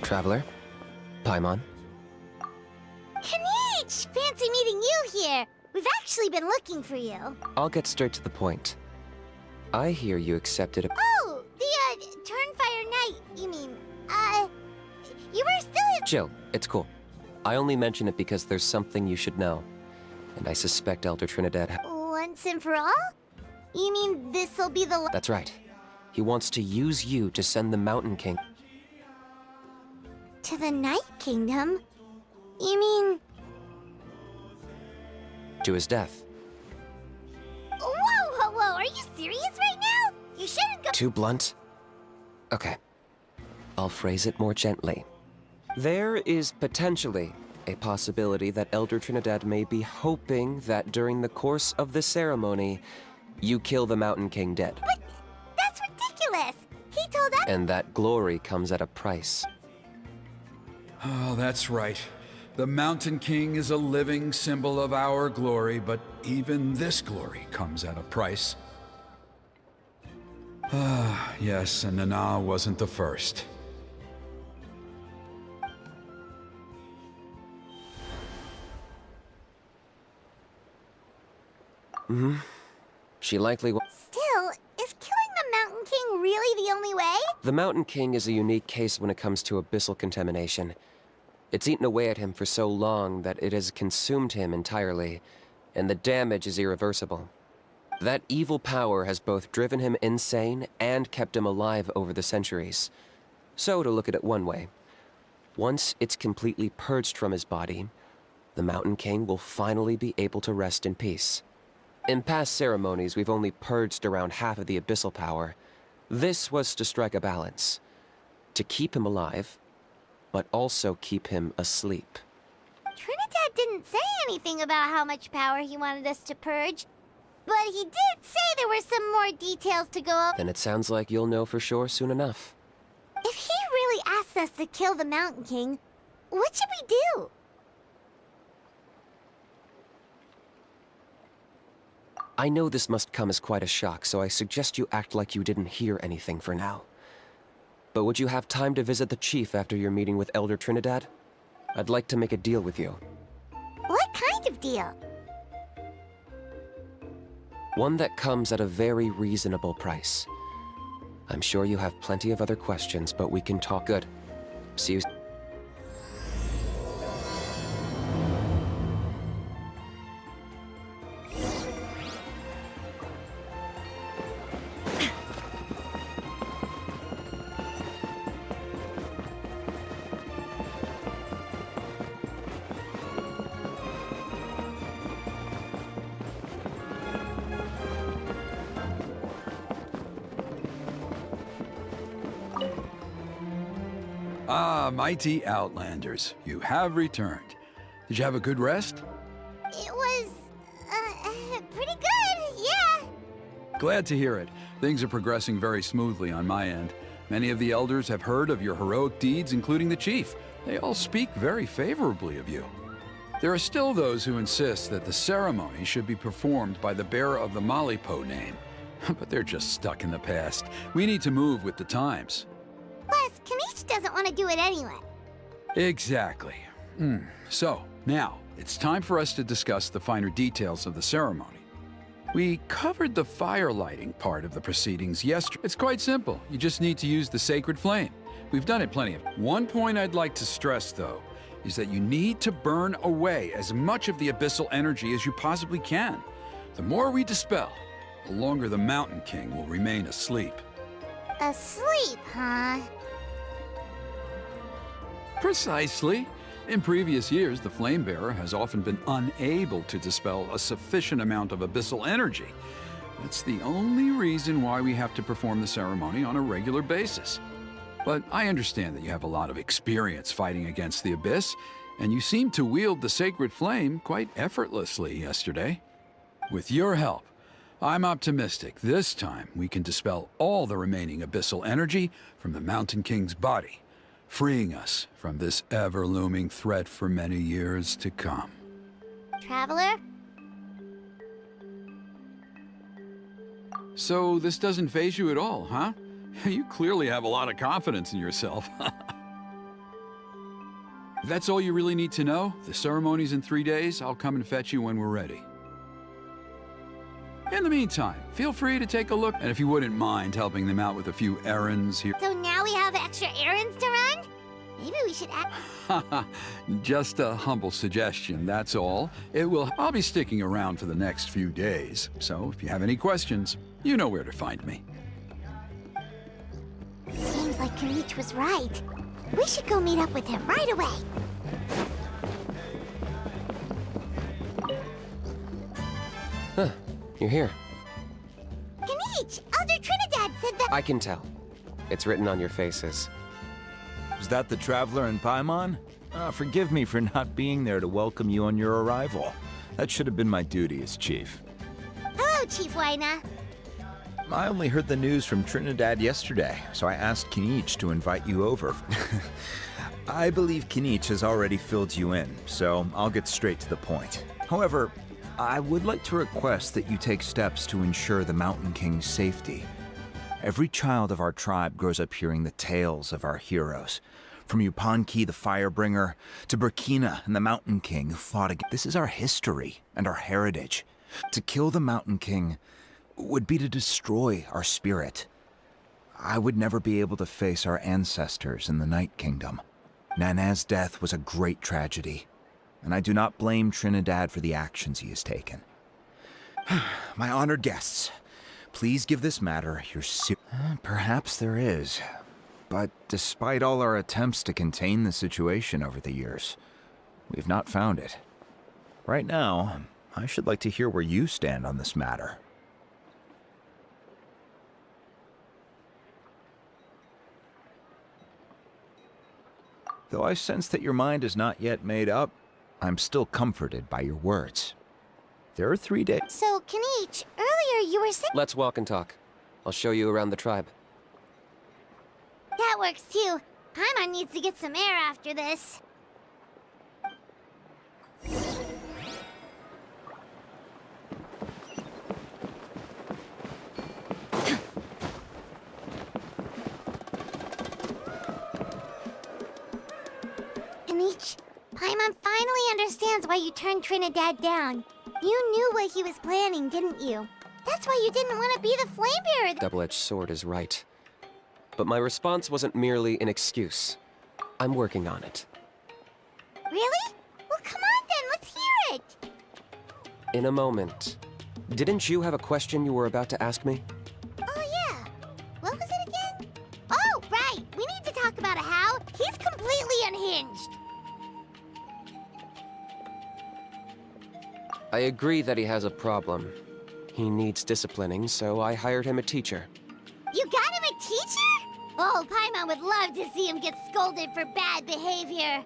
Traveler? Paimon? Kanichi! Fancy meeting you here! We've actually been looking for you. I'll get straight to the point. I hear you accepted a... Oh, the, Turnfire Knight, you mean. You were still in— Chill, it's cool. I only mention it because there's something you should know. And I suspect Elder Trinidad Once and for all? You mean this'll be the— That's right. He wants to use you to send the Mountain King... To the Night Kingdom? You mean— to his death. Whoa! Are you serious right now? You shouldn't go— Too blunt? Okay. I'll phrase it more gently. There is potentially a possibility that Elder Trinidad may be hoping that during the course of the ceremony, you kill the Mountain King dead. But that's ridiculous! He told us— And that glory comes at a price. Oh, that's right. The Mountain King is a living symbol of our glory, but even this glory comes at a price. Ah, yes, and Nana wasn't the first. She likely Still, is killing the Mountain King really the only way? The Mountain King is a unique case when it comes to abyssal contamination. It's eaten away at him for so long that it has consumed him entirely, and the damage is irreversible. That evil power has both driven him insane and kept him alive over the centuries. So, to look at it one way, once it's completely purged from his body, the Mountain King will finally be able to rest in peace. In past ceremonies, we've only purged around half of the abyssal power. This was to strike a balance, to keep him alive, but also keep him asleep. Trinidad didn't say anything about how much power he wanted us to purge, but he did say there were some more details to go over. Then it sounds like you'll know for sure soon enough. If he really asks us to kill the Mountain King, what should we do? I know this must come as quite a shock, so I suggest you act like you didn't hear anything for now. But would you have time to visit the chief after your meeting with Elder Trinidad? I'd like to make a deal with you. What kind of deal? One that comes at a very reasonable price. I'm sure you have plenty of other questions, but we can talk. Good. See you. Ah, mighty Outlanders, you have returned. Did you have a good rest? It was, pretty good, yeah. Glad to hear it. Things are progressing very smoothly on my end. Many of the elders have heard of your heroic deeds, including the chief. They all speak very favorably of you. There are still those who insist that the ceremony should be performed by the bearer of the Malipo name. But they're just stuck in the past. We need to move with the times. Plus, Kanichi doesn't want to do it anyway. Exactly. So, now, it's time for us to discuss the finer details of the ceremony. We covered the fire lighting part of the proceedings yesterday. It's quite simple. You just need to use the sacred flame. We've done it plenty of. One point I'd like to stress, though, is that you need to burn away as much of the abyssal energy as you possibly can. The more we dispel, the longer the Mountain King will remain asleep. Asleep, huh? Precisely. In previous years, the Flame Bearer has often been unable to dispel a sufficient amount of abyssal energy. That's the only reason why we have to perform the ceremony on a regular basis. But I understand that you have a lot of experience fighting against the Abyss, and you seem to wield the sacred flame quite effortlessly yesterday. With your help, I'm optimistic this time we can dispel all the remaining abyssal energy from the Mountain King's body, freeing us from this ever-looming threat for many years to come. Traveler? So this doesn't faze you at all, huh? You clearly have a lot of confidence in yourself. If that's all you really need to know, the ceremony's in 3 days. I'll come and fetch you when we're ready. In the meantime, feel free to take a look, and if you wouldn't mind helping them out with a few errands here. So now we have extra errands to run? Maybe we should add... Just a humble suggestion, that's all. I'll be sticking around for the next few days, so if you have any questions, you know where to find me. Seems like Kanich was right. We should go meet up with him right away. Huh, you're here. Kanich, Elder Trinidad said that... I can tell. It's written on your faces. Is that the Traveler in Paimon? Forgive me for not being there to welcome you on your arrival. That should have been my duty as chief. Hello, Chief Waina. I only heard the news from Trinidad yesterday, so I asked Kinich to invite you over. I believe Kinich has already filled you in, so I'll get straight to the point. However, I would like to request that you take steps to ensure the Mountain King's safety. Every child of our tribe grows up hearing the tales of our heroes. From Yupanqui the Firebringer, to Burkina and the Mountain King who fought against... This is our history and our heritage. To kill the Mountain King would be to destroy our spirit. I would never be able to face our ancestors in the Night Kingdom. Nana's death was a great tragedy, and I do not blame Trinidad for the actions he has taken. My honored guests, please give this matter your Perhaps there is. But despite all our attempts to contain the situation over the years, we've not found it. Right now, I should like to hear where you stand on this matter. Though I sense that your mind is not yet made up, I'm still comforted by your words. There are 3 days. So, Kanich, earlier you were saying... Let's walk and talk. I'll show you around the tribe. That works too. Paimon needs to get some air after this. Kanich, Paimon finally understands why you turned Trinidad down. You knew what he was planning, didn't you? That's why you didn't want to be the flame bearer. Double-edged sword is right. But my response wasn't merely an excuse. I'm working on it. Really? Well, come on then, let's hear it! In a moment. Didn't you have a question you were about to ask me? Oh yeah. What was it again? Oh, right! We need to talk about how he's completely unhinged. I agree that he has a problem. He needs disciplining, so I hired him a teacher. You got him a teacher? Oh, Paimon would love to see him get scolded for bad behavior.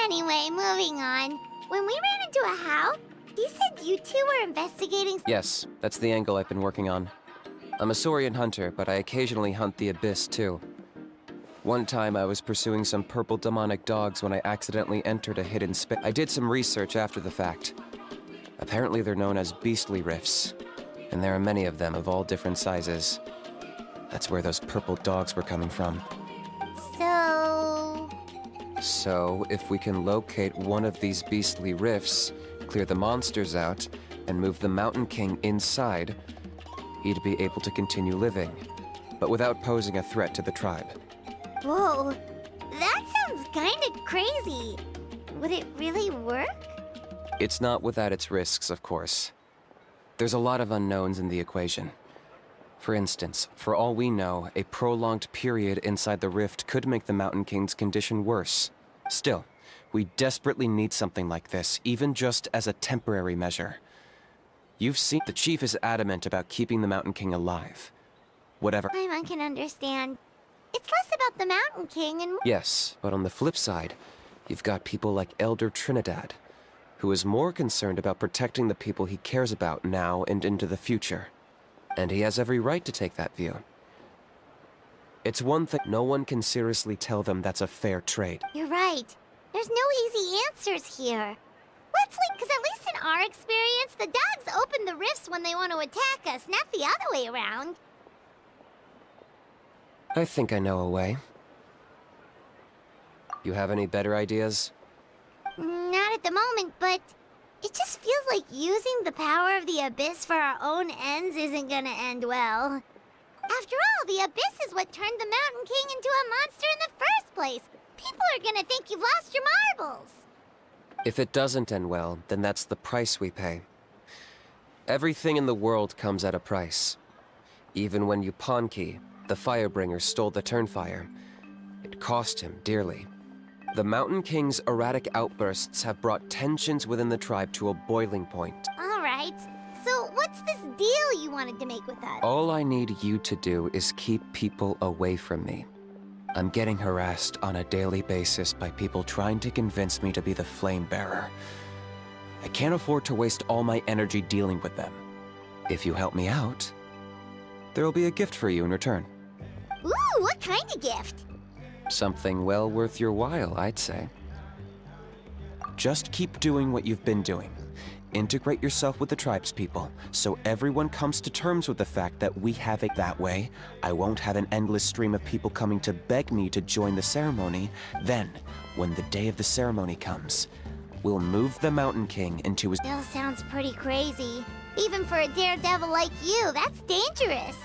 Anyway, moving on. When we ran into a how, he said you two were investigating... Yes, that's the angle I've been working on. I'm a Saurian hunter, but I occasionally hunt the Abyss, too. One time I was pursuing some purple demonic dogs when I accidentally entered a hidden space. I did some research after the fact. Apparently they're known as beastly rifts, and there are many of them of all different sizes. That's where those purple dogs were coming from. So, if we can locate one of these beastly rifts, clear the monsters out, and move the Mountain King inside, he'd be able to continue living, but without posing a threat to the tribe. Whoa, that sounds kinda crazy. Would it really work? It's not without its risks, of course. There's a lot of unknowns in the equation. For instance, for all we know, a prolonged period inside the rift could make the Mountain King's condition worse. Still, we desperately need something like this, even just as a temporary measure. You've seen the chief is adamant about keeping the Mountain King alive. Whatever. Paimon can understand. It's less about the Mountain King and... Yes, but on the flip side, you've got people like Elder Trinidad, who is more concerned about protecting the people he cares about now and into the future. And he has every right to take that view. It's one thing, no one can seriously tell them that's a fair trade. You're right. There's no easy answers here. Let's because at least in our experience, the dogs open the rifts when they want to attack us, not the other way around. I think I know a way. You have any better ideas? Not at the moment, but it just feels like using the power of the Abyss for our own ends isn't gonna end well. After all, the Abyss is what turned the Mountain King into a monster in the first place. People are gonna think you've lost your marbles. If it doesn't end well, then that's the price we pay. Everything in the world comes at a price. Even when Yupanqui, the Firebringer, stole the Turnfire, it cost him dearly. The Mountain King's erratic outbursts have brought tensions within the tribe to a boiling point. All right, so what's this deal you wanted to make with us? All I need you to do is keep people away from me. I'm getting harassed on a daily basis by people trying to convince me to be the Flame Bearer. I can't afford to waste all my energy dealing with them. If you help me out, there'll be a gift for you in return. Ooh, what kind of gift? Something well worth your while, I'd say. Just keep doing what you've been doing. Integrate yourself with the tribespeople, so everyone comes to terms with the fact that we have it that way. I won't have an endless stream of people coming to beg me to join the ceremony. Then, when the day of the ceremony comes, we'll move the Mountain King into his... Still sounds pretty crazy. Even for a daredevil like you, that's dangerous.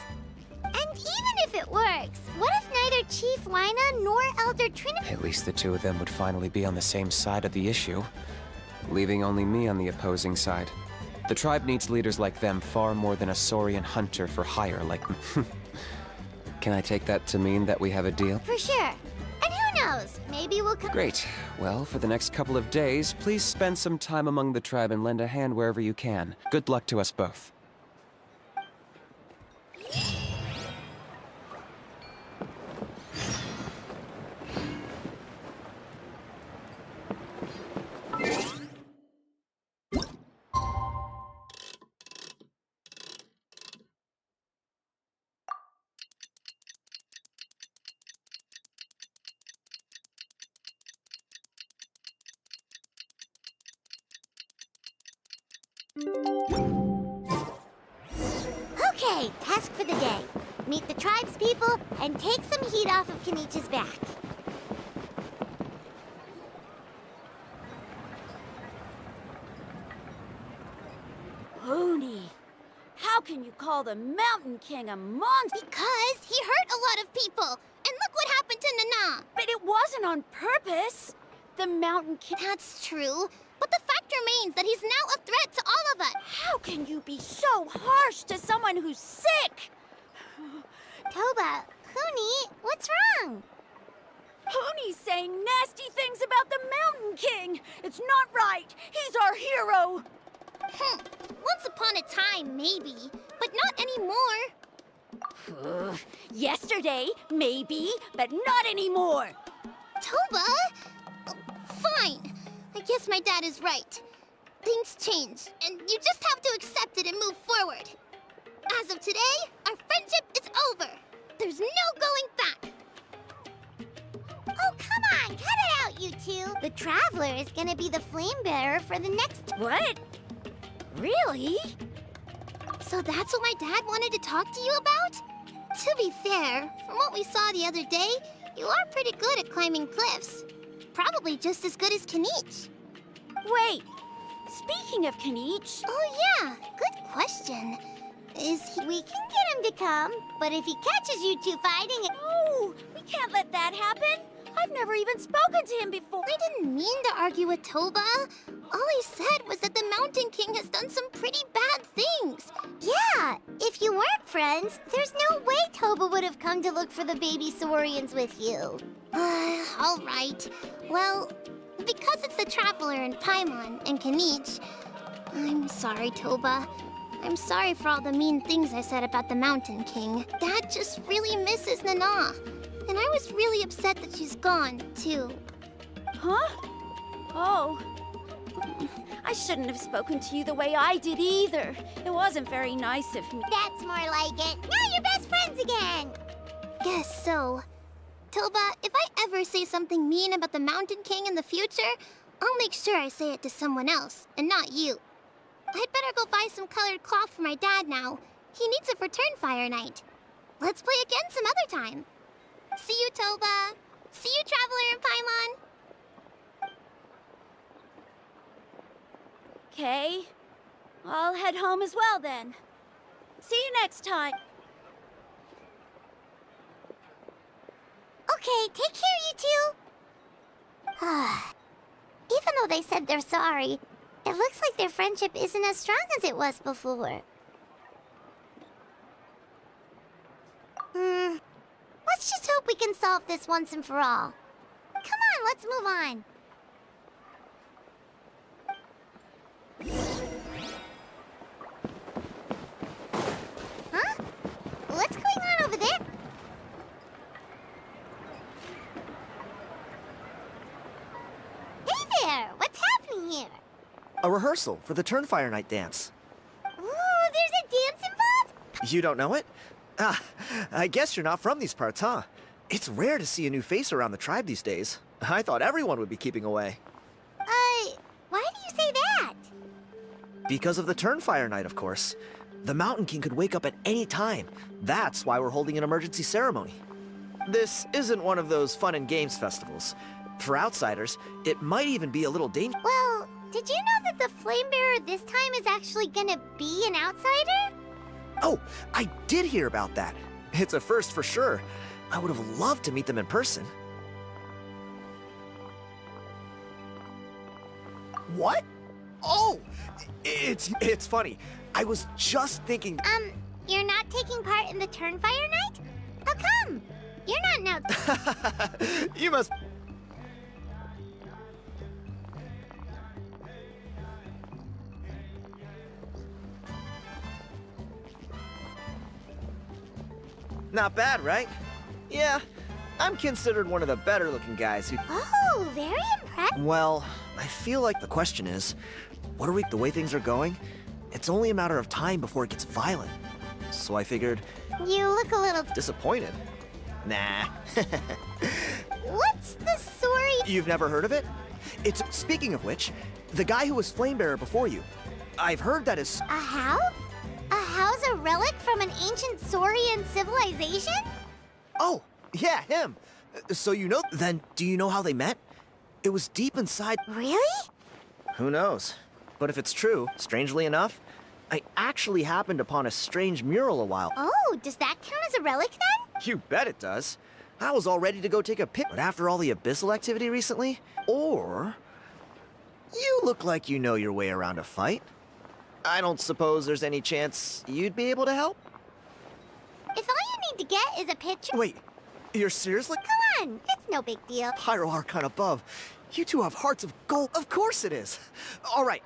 And even if it works, what if neither Chief Lina nor Elder Trinity... At least the two of them would finally be on the same side of the issue, leaving only me on the opposing side. The tribe needs leaders like them far more than a Saurian hunter for hire like me. Can I take that to mean that we have a deal? For sure. And who knows, maybe we'll come... Great. Well, for the next couple of days, please spend some time among the tribe and lend a hand wherever you can. Good luck to us both. Okay, task for the day. Meet the tribespeople and take some heat off of Kenichi's back. Hoonie, how can you call the Mountain King a monster? Because he hurt a lot of people. And look what happened to Nana. But it wasn't on purpose. The Mountain King... That's true. But the fact remains that he's now a threat to all of us. How can you be so harsh to someone who's sick? Toba, Huni, what's wrong? Hoonie's saying nasty things about the Mountain King. It's not right. He's our hero. Once upon a time, maybe. But not anymore. Yesterday, maybe, but not anymore. Toba? Oh, fine. I guess my dad is right. Things change, and you just have to accept it and move forward. As of today, our friendship is over. There's no going back. Oh, come on, cut it out, you two. The Traveler is gonna be the flame bearer for the next... What? Really? So that's what my dad wanted to talk to you about? To be fair, from what we saw the other day, you are pretty good at climbing cliffs. Probably just as good as Kenich. Wait, speaking of Kenich... Oh yeah, good question. We can get him to come, but if he catches you two fighting... No, we can't let that happen. I've never even spoken to him before. I didn't mean to argue with Toba. All he said was that the Mountain King has done some pretty bad things. Yeah, if you weren't friends, there's no way Toba would have come to look for the baby Saurians with you. All right. Well, because it's the Traveler and Paimon and Kenich, I'm sorry, Toba. I'm sorry for all the mean things I said about the Mountain King. Dad just really misses Nana. And I was really upset that she's gone, too. Huh? Oh. I shouldn't have spoken to you the way I did either. It wasn't very nice of me. That's more like it. Now you're best friends again. Guess so. Toba, if I ever say something mean about the Mountain King in the future, I'll make sure I say it to someone else, and not you. I'd better go buy some colored cloth for my dad now. He needs it for Turnfire night. Let's play again some other time. See you, Toba. See you, Traveler and Paimon. Okay. I'll head home as well then. See you next time. Okay, take care, you two. Even though they said they're sorry, it looks like their friendship isn't as strong as it was before. Let's just hope we can solve this once and for all. Come on, let's move on. Huh? What's going on over there? Hey there! What's happening here? A rehearsal for the Turnfire Night dance. Ooh, there's a dance involved? You don't know it? Ah, I guess you're not from these parts, huh? It's rare to see a new face around the tribe these days. I thought everyone would be keeping away. Why do you say that? Because of the Turnfire Night, of course. The Mountain King could wake up at any time. That's why we're holding an emergency ceremony. This isn't one of those fun and games festivals. For outsiders, it might even be a little dangerous. Well, did you know that the Flame Bearer this time is actually gonna be an outsider? Oh, I did hear about that. It's a first for sure. I would have loved to meet them in person. What? Oh, it's funny. I was just thinking. You're not taking part in the Turnfire Night? How come? You're not an You must. Not bad, right? Yeah, I'm considered one of the better looking guys who. Oh, very impressive. Well, I feel like the question is, the way things are going, it's only a matter of time before it gets violent. So I figured, You look a little... disappointed. Nah. What's the story? You've never heard of it? It's, speaking of which, the guy who was Flamebearer before you. I've heard that is... A how? A how's a relic from an ancient Saurian civilization? Oh, yeah, him. So you know... Then, do you know how they met? It was deep inside... Really? Who knows? But if it's true, strangely enough, I actually happened upon a strange mural a while. Oh, does that count as a relic then? You bet it does. I was all ready to go take a pic, but after all the abyssal activity recently, or... You look like you know your way around a fight. I don't suppose there's any chance you'd be able to help? If all you need to get is a picture... Wait, you're seriously? Come on, it's no big deal. Pyro Archon above. You two have hearts of gold. Of course it is. All right.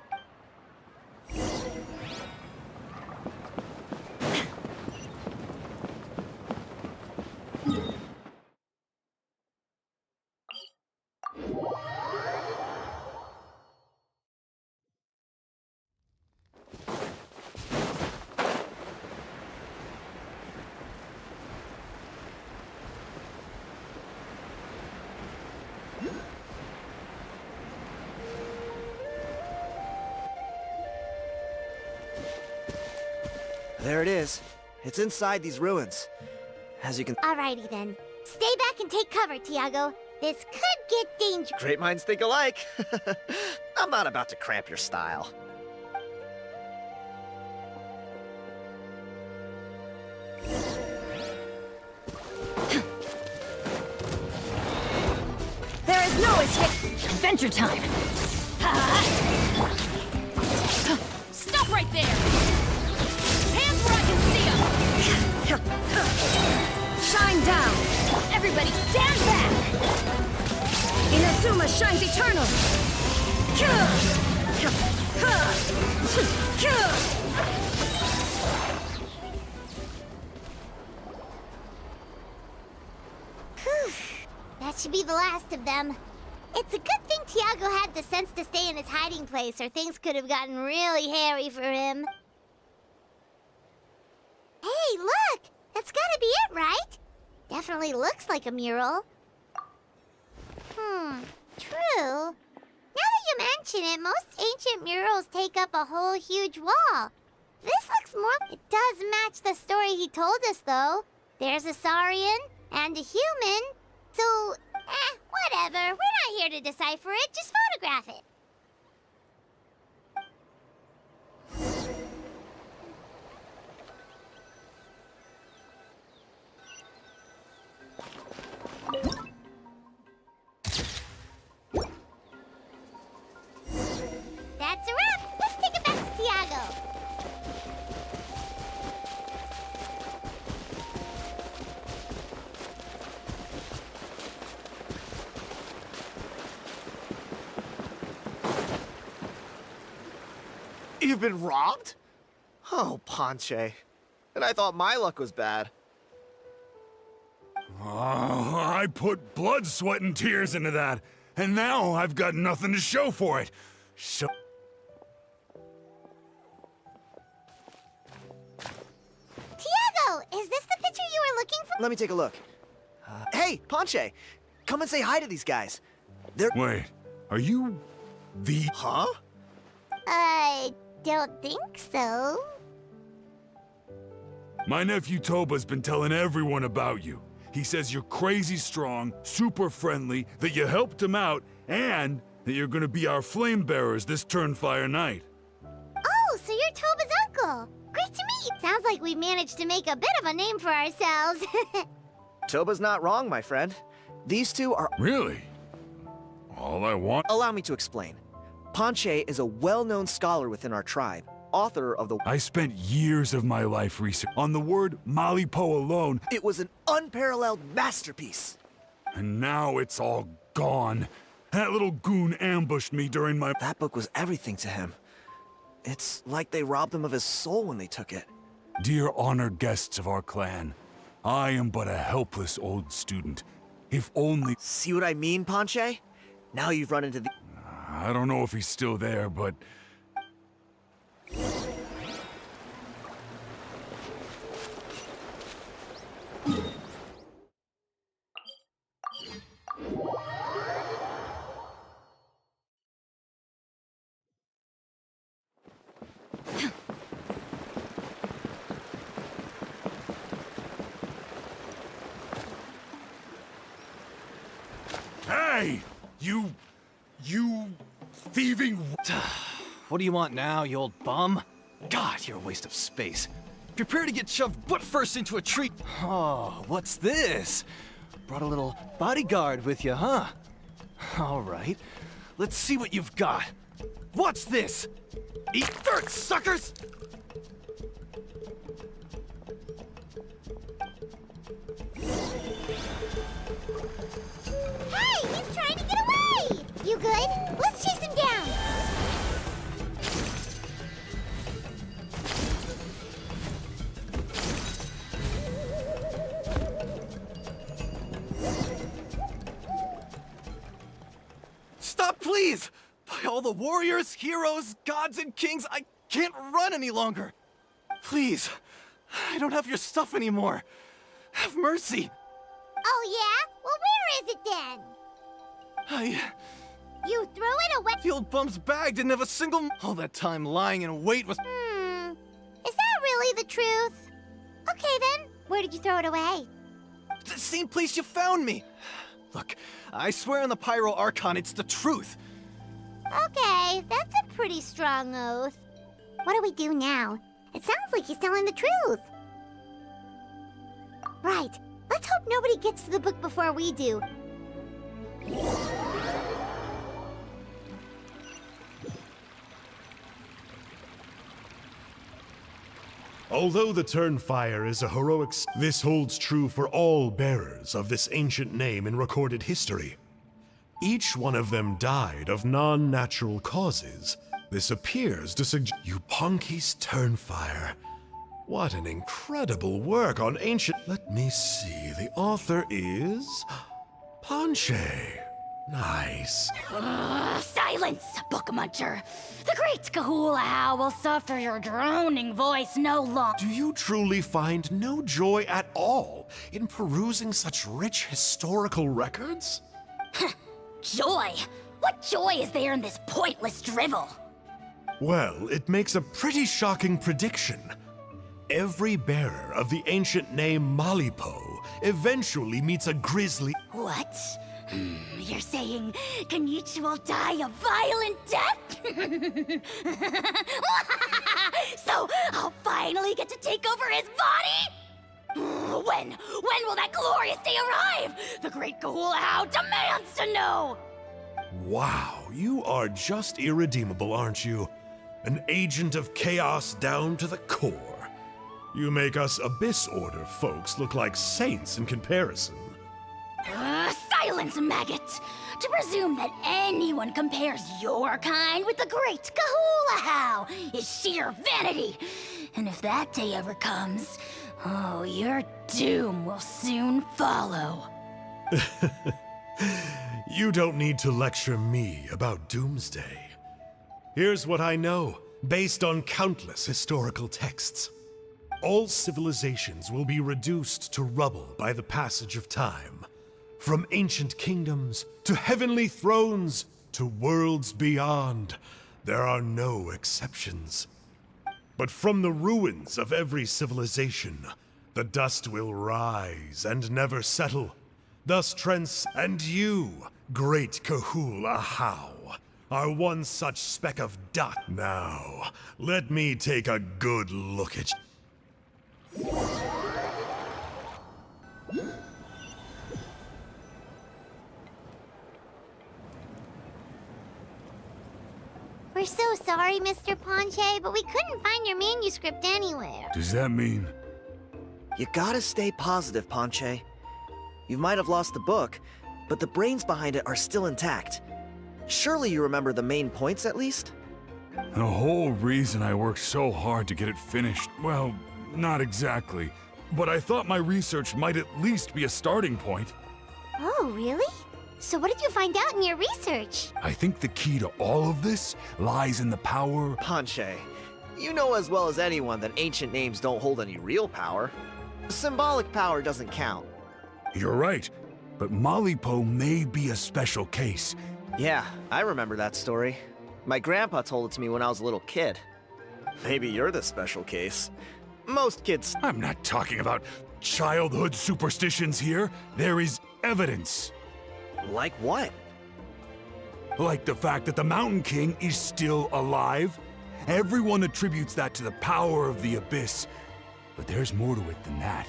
There it is. It's inside these ruins. As you can... Alrighty then. Stay back and take cover, Tiago. This could get dangerous. Great minds think alike. I'm not about to cramp your style. There is no escape. Adventure time. Stop right there. Hands where I can see them. Shine down. Everybody stand back. Inazuma shines eternal. That should be the last of them. It's a good thing Tiago had the sense to stay in his hiding place, or things could have gotten really hairy for him. Hey, look! That's gotta be it, right? Definitely looks like a mural. True. Now that you mention it, most ancient murals take up a whole huge wall. This looks more... It does match the story he told us, though. There's a Saurian and a human. So, whatever. We're not here to decipher it. Just photograph it. You've been robbed? Oh, Ponche. And I thought my luck was bad. Oh, I put blood, sweat, and tears into that, and now I've got nothing to show for it. So... Tiago, is this the picture you were looking for? Let me take a look. Hey, Ponche! Come and say hi to these guys. They're... Wait, are you... the... Huh? I don't think so. My nephew Toba's been telling everyone about you. He says you're crazy strong, super friendly, that you helped him out, and that you're gonna be our flame bearers this Turnfire night. Oh, so you're Toba's uncle. Great to meet. Sounds like we managed to make a bit of a name for ourselves. Toba's not wrong, my friend. These two are... Really? All I want... Allow me to explain. Ponche is a well-known scholar within our tribe, author of the... I spent years of my life research on the word Malipo alone, It was an unparalleled masterpiece. and now it's all gone. That little goon ambushed me during my... That book was everything to him. It's like they robbed him of his soul when they took it. Dear honored guests of our clan, I am but a helpless old student. If only... See what I mean, Ponche? Now you've run into the... I don't know if he's still there, but... Hey! You thieving... What do you want now, you old bum? God, you're a waste of space. Prepare to get shoved butt first into a tree. Oh, what's this? Brought a little bodyguard with you, huh? All right, let's see what you've got. What's this? Eat dirt, suckers! Hey, he's trying to get away! You good? Let's chase him down! Stop, please! By all the warriors, heroes, gods, and kings, I can't run any longer. Please, I don't have your stuff anymore. Have mercy. Oh, yeah? Well, where is it then? You threw it away? The old bum's bag didn't have a single... All that time lying in wait was... Is that really the truth? Okay, then. Where did you throw it away? The same place you found me. Look, I swear on the Pyro Archon, it's the truth. Okay, that's a pretty strong oath. What do we do now? It sounds like he's telling the truth. Right. Let's hope nobody gets to the book before we do. Although the Turnfire is a heroic, this holds true for all bearers of this ancient name in recorded history. Each one of them died of non-natural causes. This appears to suggest you Ponky's Turnfire. What an incredible work on ancient... Let me see, the author is... Ponche. Nice. Silence, book muncher! The great Kahula will suffer your droning voice no longer. Do you truly find no joy at all in perusing such rich historical records? Joy? What joy is there in this pointless drivel? Well, it makes a pretty shocking prediction. Every bearer of the ancient name Malipo eventually meets a grisly... What? You're saying Kenichi will die a violent death? So I'll finally get to take over his body? When will that glorious day arrive? The great Kahula demands to know! Wow, you are just irredeemable, aren't you? An agent of chaos down to the core. You make us Abyss Order folks look like saints in comparison. Silence, maggot! To presume that anyone compares your kind with the great Kahula is sheer vanity. And if that day ever comes, oh, your doom will soon follow. You don't need to lecture me about Doomsday. Here's what I know, based on countless historical texts. All civilizations will be reduced to rubble by the passage of time. From ancient kingdoms, to heavenly thrones, to worlds beyond, there are no exceptions. But from the ruins of every civilization, the dust will rise and never settle. Thus and you, great Kahul Ahau, are one such speck of dust. Now, let me take a good look at you. We're so sorry, Mr. Ponche, but we couldn't find your manuscript anywhere. Does that mean... You gotta stay positive, Ponche. You might have lost the book, but the brains behind it are still intact. Surely you remember the main points at least? The whole reason I worked so hard to get it finished, well, not exactly. But I thought my research might at least be a starting point. Oh, really? So what did you find out in your research? I think the key to all of this lies in the power... Ponche, you know as well as anyone that ancient names don't hold any real power. Symbolic power doesn't count. You're right, but Malipo may be a special case. Yeah, I remember that story. My grandpa told it to me when I was a little kid. Maybe you're the special case. Most kids... I'm not talking about childhood superstitions here. There is evidence. Like what? Like the fact that the Mountain King is still alive. Everyone attributes that to the power of the Abyss. But there's more to it than that.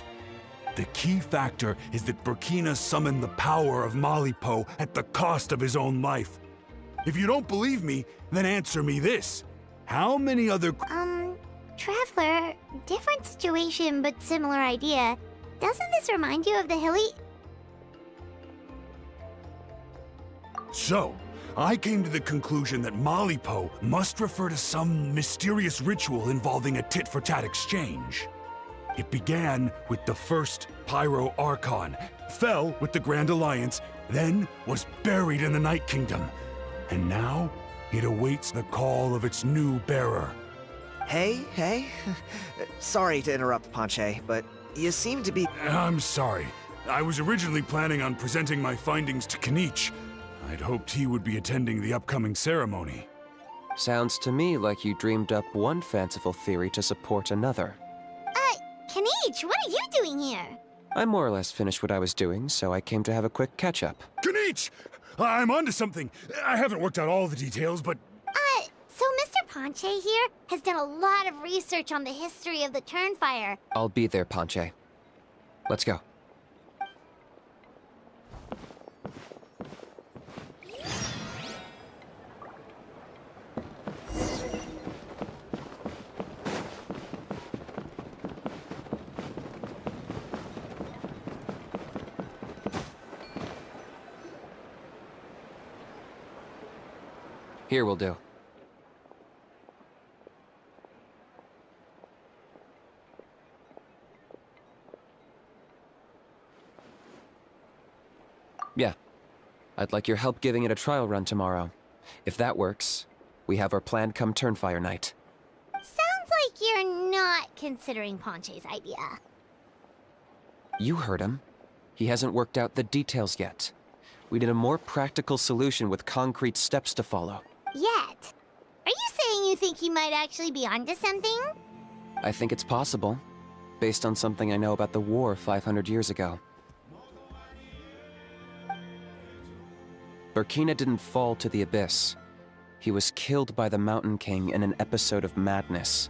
The key factor is that Burkina summoned the power of Malipo at the cost of his own life. If you don't believe me, then answer me this. How many other... Traveler, different situation but similar idea. Doesn't this remind you of the hilly... So, I came to the conclusion that Malipo must refer to some mysterious ritual involving a tit-for-tat exchange. It began with the first Pyro Archon, fell with the Grand Alliance, then was buried in the Night Kingdom. And now, it awaits the call of its new bearer. Hey. Sorry to interrupt, Ponche, but you seem to be... I'm sorry. I was originally planning on presenting my findings to Kinich. I'd hoped he would be attending the upcoming ceremony. Sounds to me like you dreamed up one fanciful theory to support another. Kinich, what are you doing here? I more or less finished what I was doing, so I came to have a quick catch-up. Kinich! I'm onto something. I haven't worked out all the details, but... So Mr. Ponche here has done a lot of research on the history of the Turnfire. I'll be there, Ponche. Let's go. Here will do. Yeah. I'd like your help giving it a trial run tomorrow. If that works, we have our plan come Turnfire night. Sounds like you're not considering Ponche's idea. You heard him. He hasn't worked out the details yet. We need a more practical solution with concrete steps to follow. Yet? Are you saying you think he might actually be onto something? I think it's possible, based on something I know about the war 500 years ago. Burkina didn't fall to the Abyss. He was killed by the Mountain King in an episode of madness.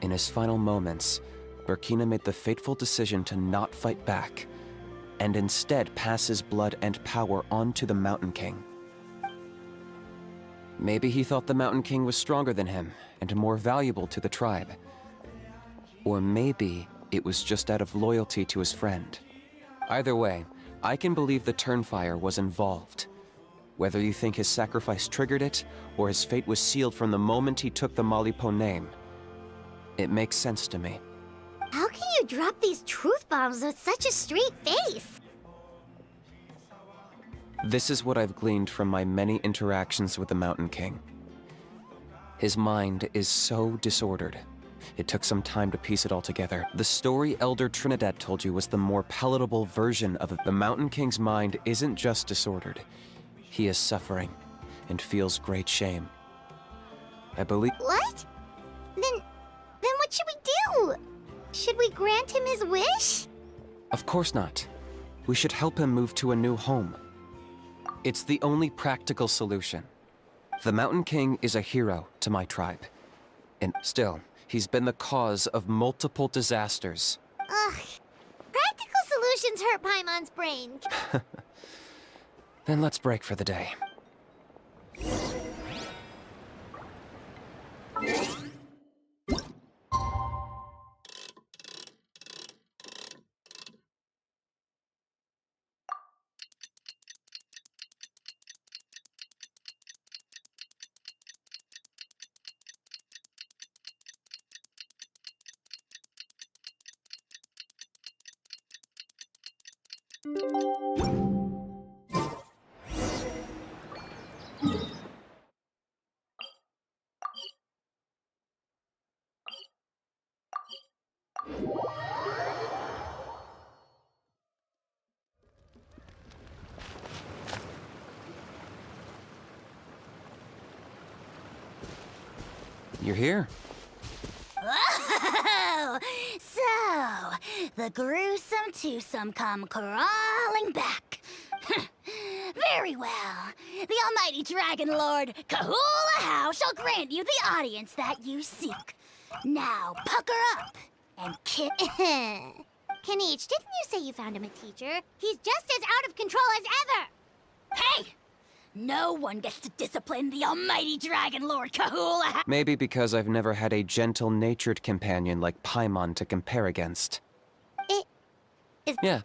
In his final moments, Burkina made the fateful decision to not fight back, and instead pass his blood and power on to the Mountain King. Maybe he thought the Mountain King was stronger than him, and more valuable to the tribe. Or maybe it was just out of loyalty to his friend. Either way, I can believe the Turnfire was involved. Whether you think his sacrifice triggered it, or his fate was sealed from the moment he took the Malipo name, it makes sense to me. How can you drop these truth bombs with such a straight face? This is what I've gleaned from my many interactions with the Mountain King. His mind is so disordered. It took some time to piece it all together. The story Elder Trinidad told you was the more palatable version of it. The Mountain King's mind isn't just disordered. He is suffering and feels great shame. I believe— What? Then what should we do? Should we grant him his wish? Of course not. We should help him move to a new home. It's the only practical solution. The Mountain King is a hero to my tribe. And still, he's been the cause of multiple disasters. Ugh. Practical solutions hurt Paimon's brain. Then let's break for the day. You're here. Oh, so the gruesome twosome come crawling back. Very well. The almighty Dragon Lord Kahula How shall grant you the audience that you seek. Now pucker up and kick. Kenichi, didn't you say you found him a teacher? He's just as out of control as ever! Hey! No one gets to discipline the almighty Dragon Lord Kahula How. Maybe because I've never had a gentle-natured companion like Paimon to compare against. Yeah,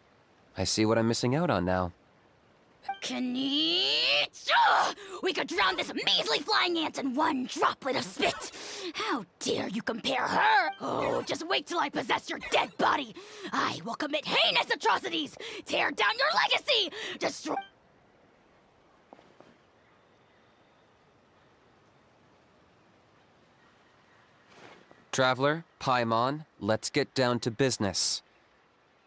I see what I'm missing out on now. Kenichi! We could drown this measly flying ant in one droplet of spit! How dare you compare her? Oh, just wait till I possess your dead body! I will commit heinous atrocities! Tear down your legacy! Destroy— Traveler, Paimon, let's get down to business.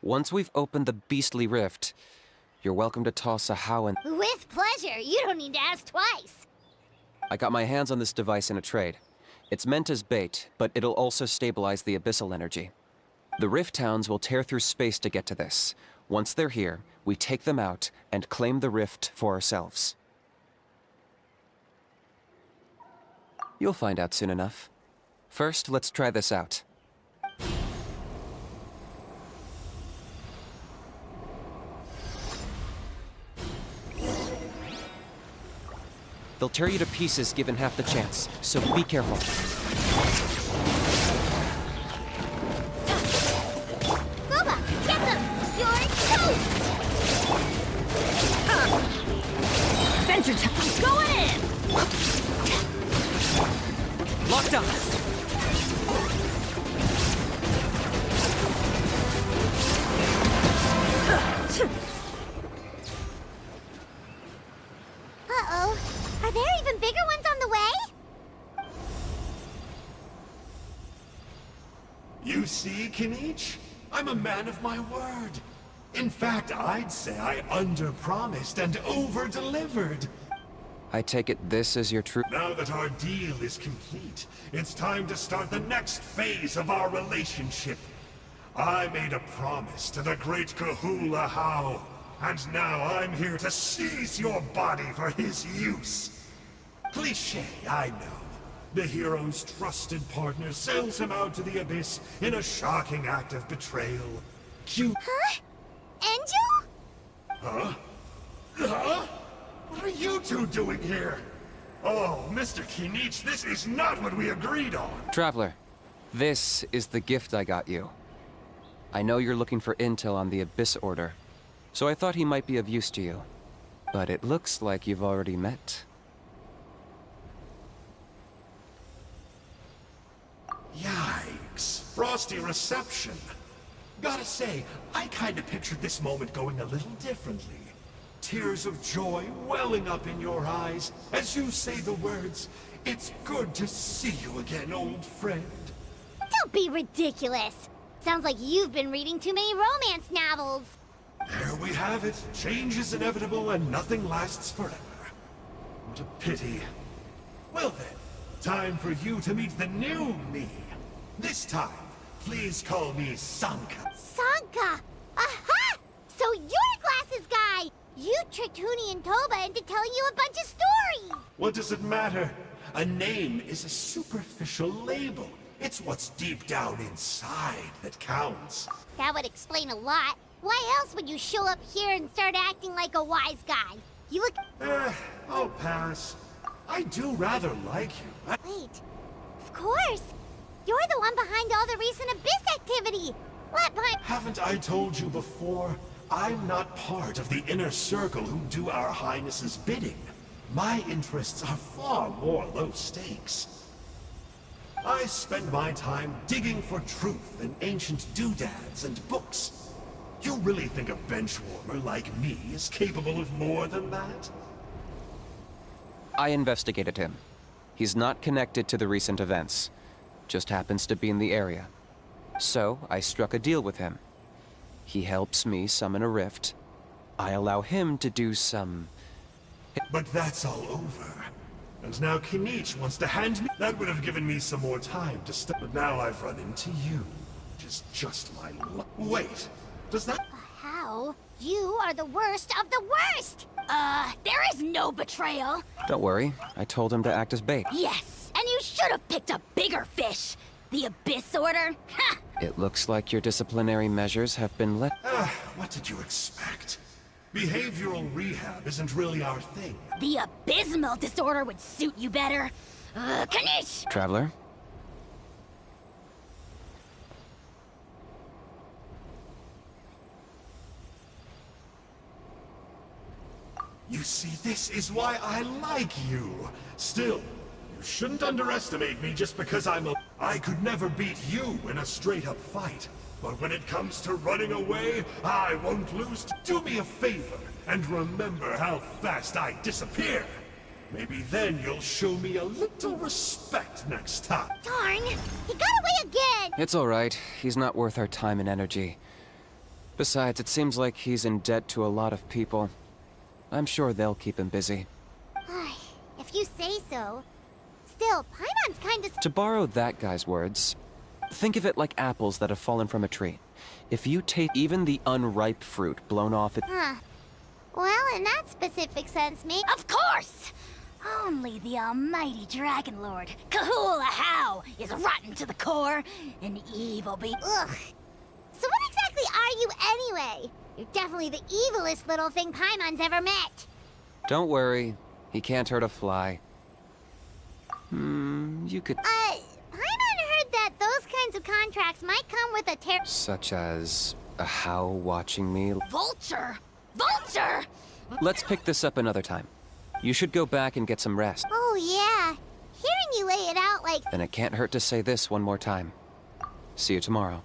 Once we've opened the beastly rift, you're welcome to toss a how and— With pleasure. You don't need to ask twice. I got my hands on this device in a trade. It's meant as bait, but it'll also stabilize the abyssal energy. The rift towns will tear through space to get to this. Once they're here, we take them out and claim the rift for ourselves. You'll find out soon enough. First, let's try this out. They'll tear you to pieces given half the chance, so be careful. Boba, get them! You're toast! Adventure time! Going in! Locked up! Uh-oh. Are there even bigger ones on the way? You see, Kenichi? I'm a man of my word. In fact, I'd say I under-promised and over-delivered. I take it this is your true— Now that our deal is complete, it's time to start the next phase of our relationship. I made a promise to the great Kahula How, and now I'm here to seize your body for his use. Cliché, I know. The hero's trusted partner sells him out to the abyss in a shocking act of betrayal. Cute. Huh? Angel? Huh? Huh? What are you two doing here? Oh, Mr. Kenichi, this is not what we agreed on. Traveler, this is the gift I got you. I know you're looking for intel on the Abyss Order, so I thought he might be of use to you. But it looks like you've already met. Yikes. Frosty reception. Gotta say, I kinda pictured this moment going a little differently. Tears of joy welling up in your eyes as you say the words, "It's good to see you again, old friend." Don't be ridiculous. Sounds like you've been reading too many romance novels. There we have it. Change is inevitable and nothing lasts forever. What a pity. Well then, time for you to meet the new me. This time, please call me Sanka. Sanka! Aha! So you're the glasses guy! You tricked Huni and Toba into telling you a bunch of stories! What does it matter? A name is a superficial label. It's what's deep down inside that counts. That would explain a lot. Why else would you show up here and start acting like a wise guy? You look... I'll pass. I do rather like you. Wait. Of course! You're the one behind all the recent Abyss activity! What part? Haven't I told you before? I'm not part of the inner circle who do our Highness's bidding. My interests are far more low stakes. I spend my time digging for truth in ancient doodads and books. You really think a benchwarmer like me is capable of more than that? I investigated him. He's not connected to the recent events. Just happens to be in the area. So, I struck a deal with him. He helps me summon a rift. I allow him to do some... But that's all over. And now Kinich wants to hand me... That would have given me some more time to study. But now I've run into you, which is just my luck. Wait, does that... How? You are the worst of the worst! There is no betrayal. Don't worry, I told him to act as bait. Yes, and you should have picked a bigger fish. The Abyss Order? Ha! It looks like your disciplinary measures have been let... What did you expect? Behavioral rehab isn't really our thing. The Abysmal Disorder would suit you better. Kanish! Traveler? You see, this is why I like you. Still, you shouldn't underestimate me just because I could never beat you in a straight-up fight. But when it comes to running away, I won't lose. Do me a favor, and remember how fast I disappear. Maybe then you'll show me a little respect next time. Darn! He got away again! It's all right. He's not worth our time and energy. Besides, it seems like he's in debt to a lot of people. I'm sure they'll keep him busy. If you say so. Still, Paimon's kinda... To borrow that guy's words, think of it like apples that have fallen from a tree. If you take even the unripe fruit blown off it... Well, in that specific sense, maybe... Of course! Only the almighty Dragon Lord, Kahula How, is rotten to the core, an evil be... Ugh. So what exactly are you anyway? You're definitely the evilest little thing Paimon's ever met. Don't worry, he can't hurt a fly. You could... Paimon heard that those kinds of contracts might come with a Such as a how watching me... Vulture! Vulture! Let's pick this up another time. You should go back and get some rest. Oh, yeah. Hearing you lay it out like... Then it can't hurt to say this one more time. See you tomorrow.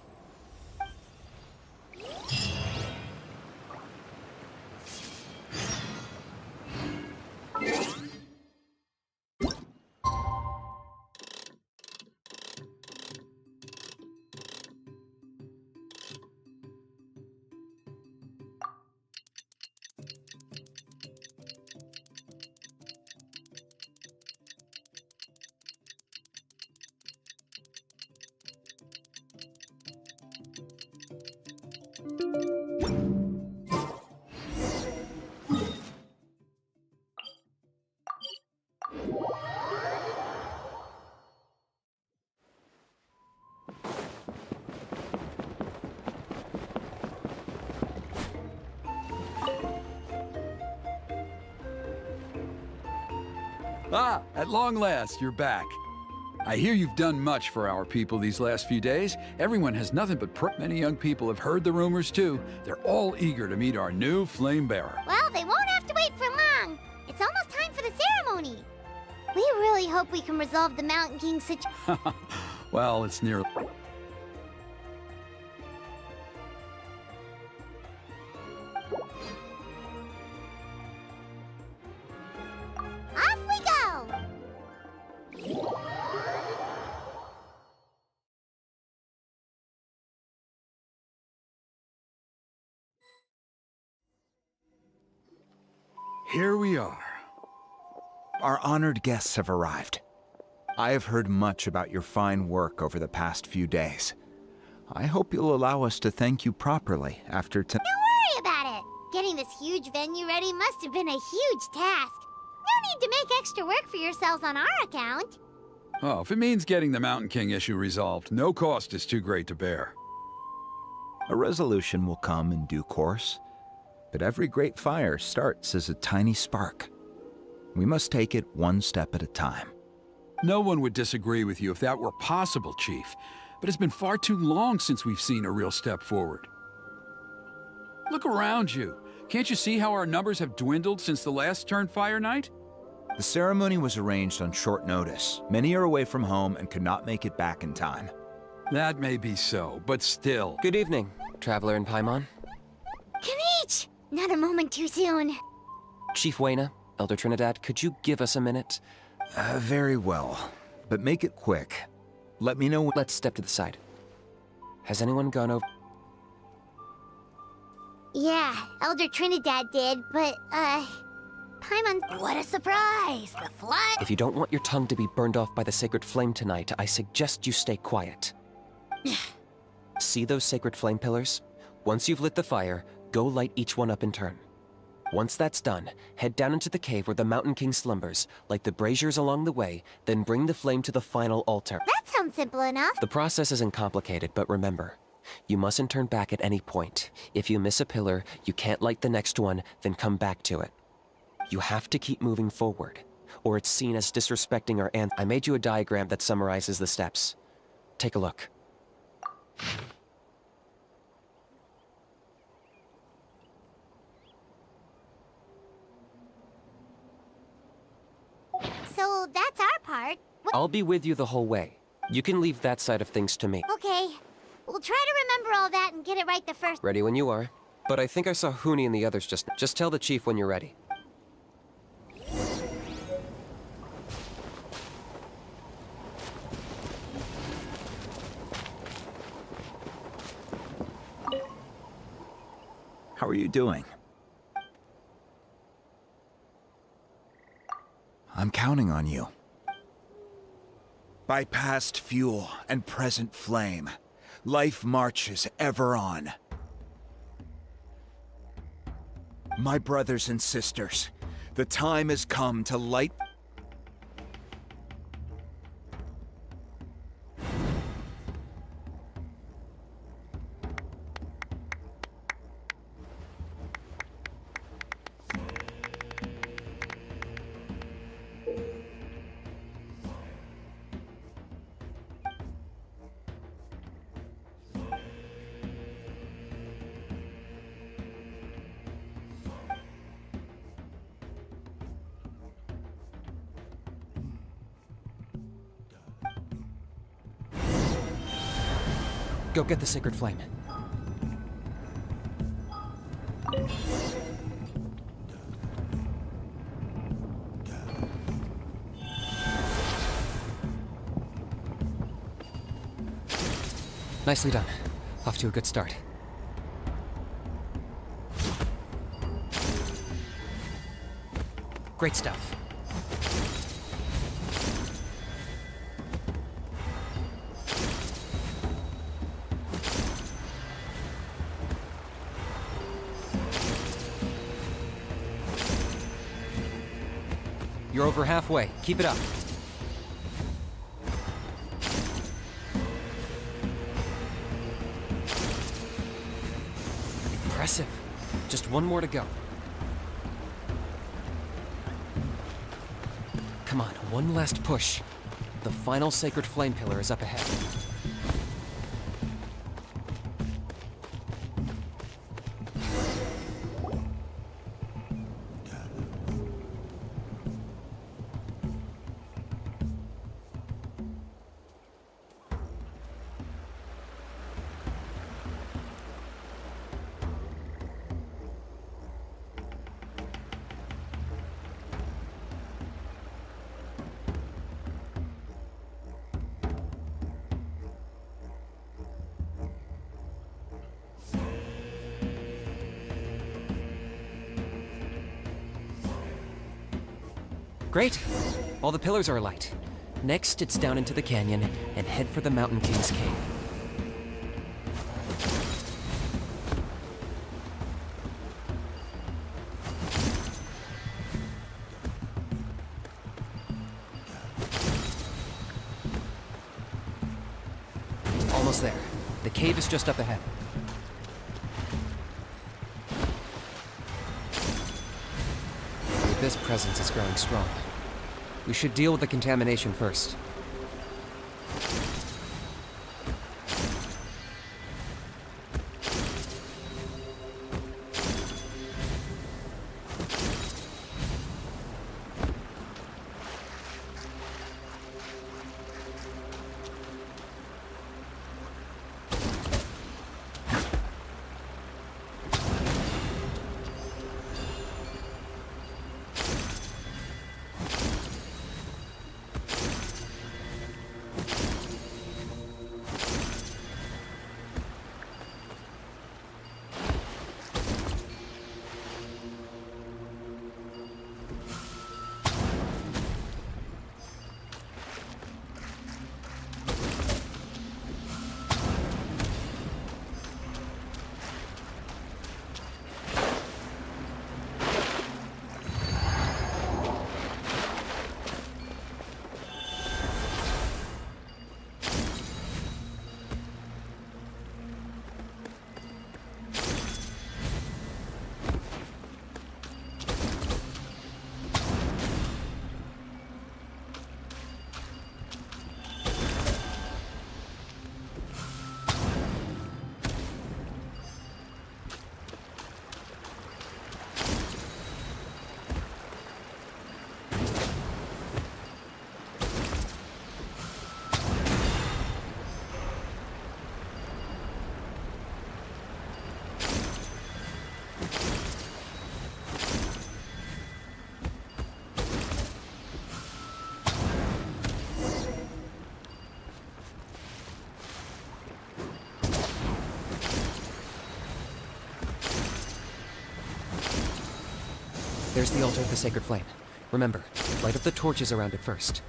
Ah, at long last, you're back. I hear you've done much for our people these last few days. Everyone has nothing but many young people have heard the rumors too. They're all eager to meet our new flame bearer. Well, they won't have to wait for long. the ceremony. We really hope we can resolve the Mountain King situation. Well, it's near. Off we go! Here we are. Our honored guests have arrived. I have heard much about your fine work over the past few days. I hope you'll allow us to thank you properly after Don't worry about it. Getting this huge venue ready must have been a huge task. No need to make extra work for yourselves on our account. Oh, if it means getting the Mountain King issue resolved, no cost is too great to bear. A resolution will come in due course, but every great fire starts as a tiny spark. We must take it one step at a time. No one would disagree with you if that were possible, Chief, but it's been far too long since we've seen a real step forward. Look around you. Can't you see how our numbers have dwindled since the last Turnfire night? The ceremony was arranged on short notice. Many are away from home and could not make it back in time. That may be so, but still. Good evening, Traveler and Paimon. Kinich! Not a moment too soon. Chief Wayna, Elder Trinidad, could you give us a minute? Very well, but make it quick. Let me know when— Let's step to the side. Has anyone gone over? Yeah, Elder Trinidad did, but, Paimon... What a surprise! The fly. If you don't want your tongue to be burned off by the sacred flame tonight, I suggest you stay quiet. See those sacred flame pillars? Once you've lit the fire, go light each one up in turn. Once that's done, head down into the cave where the Mountain King slumbers, light the braziers along the way, then bring the flame to the final altar. That sounds simple enough. The process isn't complicated, but remember, you mustn't turn back at any point. If you miss a pillar, you can't light the next one, then come back to it. You have to keep moving forward, or it's seen as disrespecting our I made you a diagram that summarizes the steps. Take a look. So that's our part. I'll be with you the whole way. You can leave that side of things to me. Okay. We'll try to remember all that and get it right the first... Ready when you are. But I think I saw Hooney and the others just tell the chief when you're ready. How are you doing? I'm counting on you. By past fuel and present flame, life marches ever on. My brothers and sisters, the time has come to light... Go get the sacred flame. Nicely done. Off to a good start. Great stuff. You're over halfway. Keep it up. Impressive. Just one more to go. Come on, one last push. The final sacred flame pillar is up ahead. Great. All the pillars are alight. Next, it's down into the canyon and head for the Mountain King's cave. Almost there. The cave is just up ahead. The Abyss presence is growing strong. We should deal with the contamination first. There's the altar of the sacred flame. Remember, light up the torches around it first.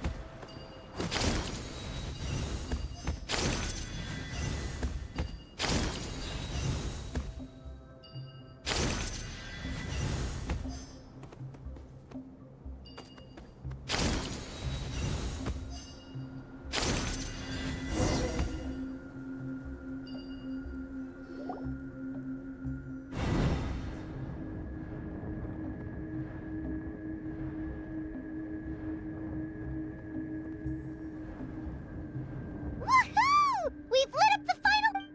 Woohoo! We've lit up the final...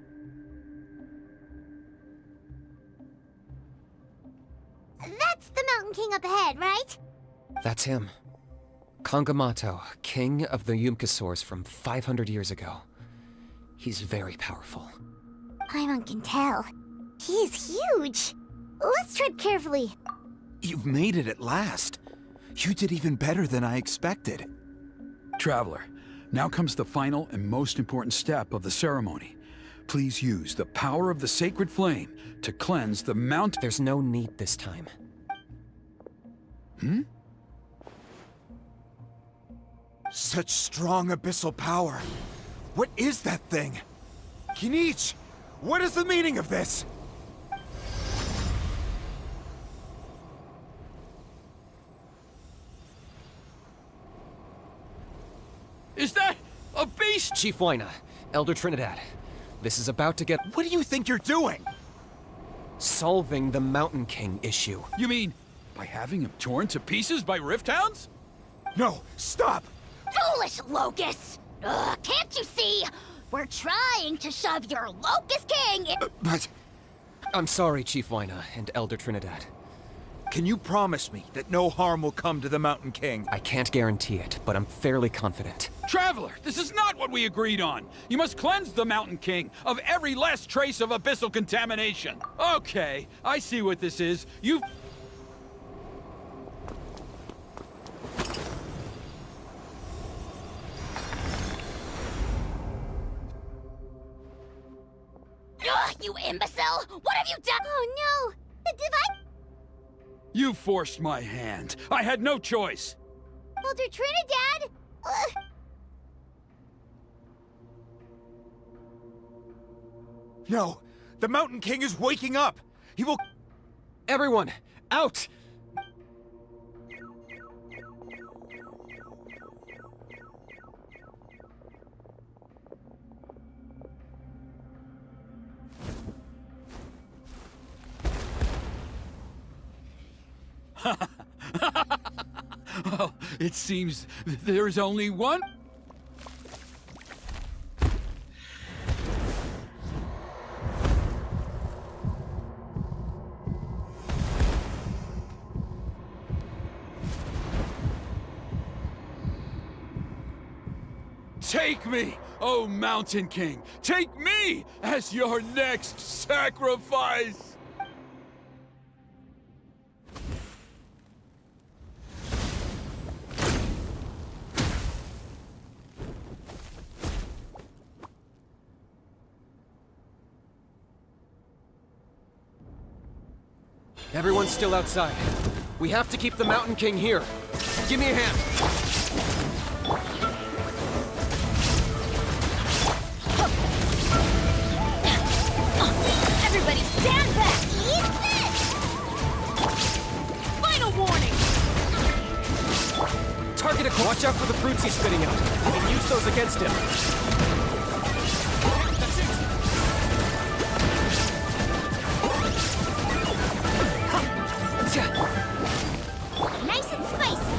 That's the Mountain King up ahead, right? That's him. Kangamato, king of the Yumkasaurs from 500 years ago. He's very powerful. Paimon can tell. He is huge. Let's tread carefully. You've made it at last. You did even better than I expected. Traveler, now comes the final and most important step of the ceremony. Please use the power of the sacred flame to cleanse the mountain. There's no need this time. Such strong abyssal power. What is that thing? Kinich, what is the meaning of this? Is that a beast? Chief Wyna, Elder Trinidad. This is about to get... What do you think you're doing? solving the Mountain King issue. You mean by having him torn to pieces by Rift Hounds? No, stop! Foolish Locust! Can't you see? We're trying to shove your Locust King in— But I'm sorry, Chief Wyna and Elder Trinidad. can you promise me that no harm will come to the Mountain King? I can't guarantee it, but I'm fairly confident. Traveler, this is not what we agreed on. You must cleanse the Mountain King of every last trace of abyssal contamination. Okay, I see what this is. You've... Ugh, you imbecile! What have you done? Oh no! The device... You forced my hand. I had no choice. Elder Trinidad? No! The Mountain King is waking up! He will... Everyone, out! Well, it seems there's only one. Take me, O Mountain King! Take me as your next sacrifice! Everyone's still outside. We have to keep the Mountain King here. Give me a hand. Everybody stand back! Eat this! Final warning! Target a... Watch out for the fruits he's spitting out. We can use those against him. That's it. Nice and spicy.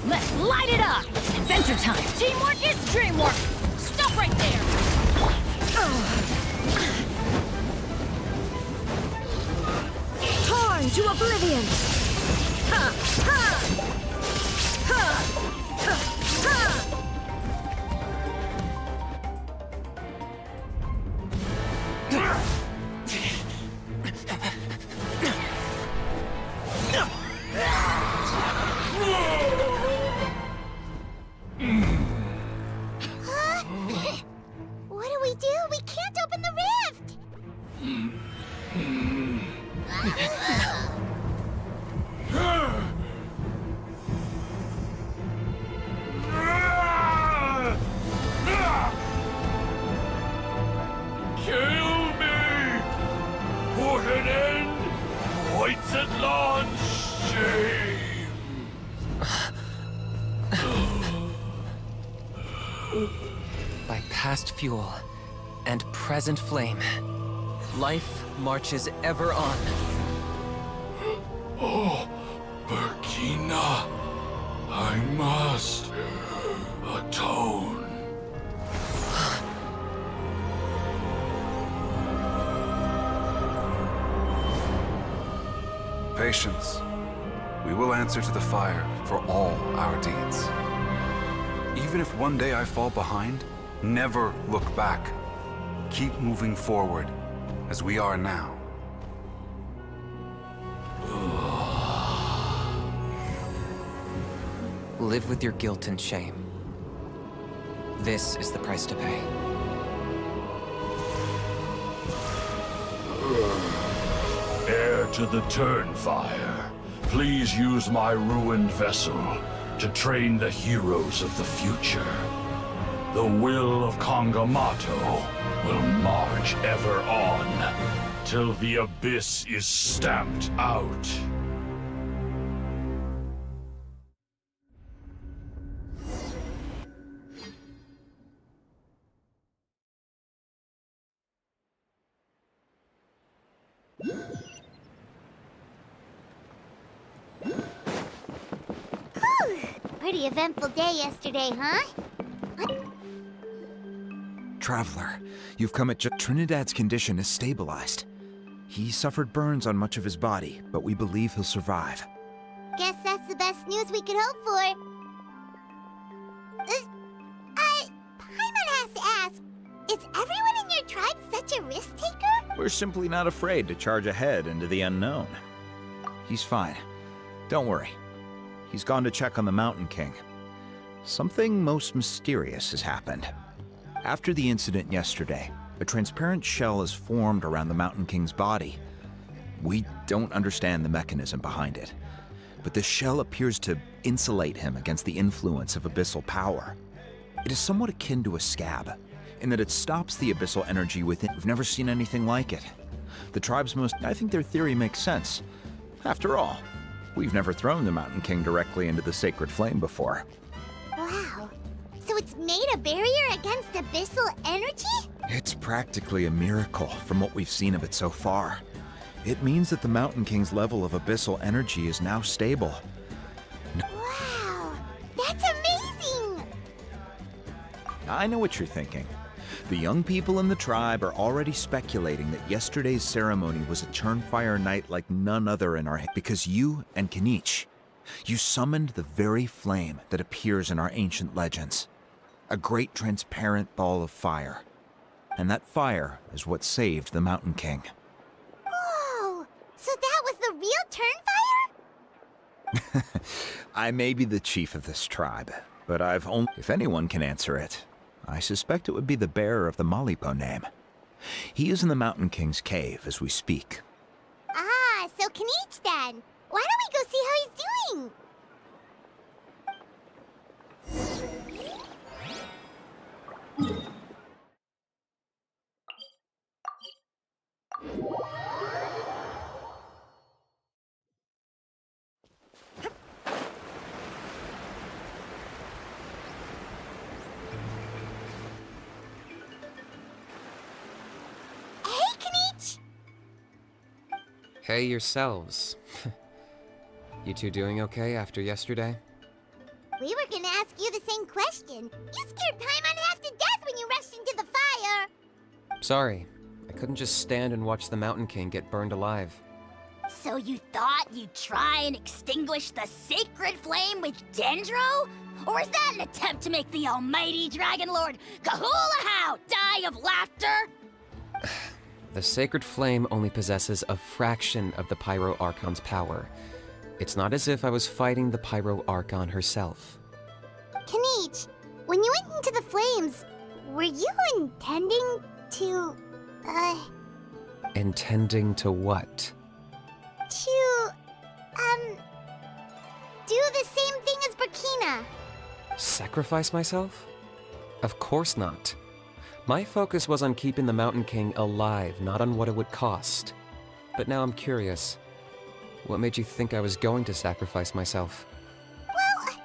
Let's light it up! Adventure time! Teamwork is dreamwork! Stop right there! Torn to oblivion! Ha! Ha! Ha! Ha! Ha! What do we do? We can't open the rift! Kill me! Put an end! Whites at launch! Shame! By past fuel and present flame, life marches ever on. Oh, Burkina, I must atone. Patience. We will answer to the fire for all our deeds. Even if one day I fall behind, never look back. Keep moving forward, as we are now. Live with your guilt and shame. This is the price to pay. Heir to the Turnfire, please use my ruined vessel to train the heroes of the future. The will of Kangamato will march ever on, till the abyss is stamped out. Pretty eventful day yesterday, huh? Traveler, you've come at Trinidad's condition is stabilized. He suffered burns on much of his body, but we believe he'll survive. Guess that's the best news we could hope for. Paimon has to ask, is everyone in your tribe such a risk taker? We're simply not afraid to charge ahead into the unknown. He's fine. Don't worry. He's gone to check on the Mountain King. Something most mysterious has happened. After the incident yesterday, a transparent shell has formed around the Mountain King's body. We don't understand the mechanism behind it, but this shell appears to insulate him against the influence of abyssal power. It is somewhat akin to a scab, in that it stops the abyssal energy within. We've never seen anything like it. The tribe's I think their theory makes sense. After all, we've never thrown the Mountain King directly into the sacred flame before. Wow. So it's made a barrier against abyssal energy? It's practically a miracle from what we've seen of it so far. It means that the Mountain King's level of abyssal energy is now stable. Wow. That's amazing! I know what you're thinking. The young people in the tribe are already speculating that yesterday's ceremony was a Turnfire night like none other in our because you and Kinich, you summoned the very flame that appears in our ancient legends. A great transparent ball of fire. And that fire is what saved the Mountain King. Whoa! So that was the real Turnfire? I may be the chief of this tribe, but I've only... If anyone can answer it, I suspect it would be the bearer of the Malipo name. He is in the Mountain King's cave as we speak. Ah, so Kinich then. Why don't we go see how he's doing? Hey, Kinich! Hey yourselves. You two doing okay after yesterday? We were gonna ask you the same question. You scared Paimon half to death when you rushed into the fire. Sorry, I couldn't just stand and watch the Mountain King get burned alive. So you thought you'd try and extinguish the sacred flame with Dendro? Or is that an attempt to make the almighty Dragon Lord Kahulahau die of laughter? The sacred flame only possesses a fraction of the Pyro Archon's power. It's not as if I was fighting the Pyro Archon herself. Kinich, when you went into the flames, were you intending to, Intending to what? do the same thing as Burkina? Sacrifice myself? Of course not. My focus was on keeping the Mountain King alive, not on what it would cost. But now I'm curious. What made you think I was going to sacrifice myself? Well,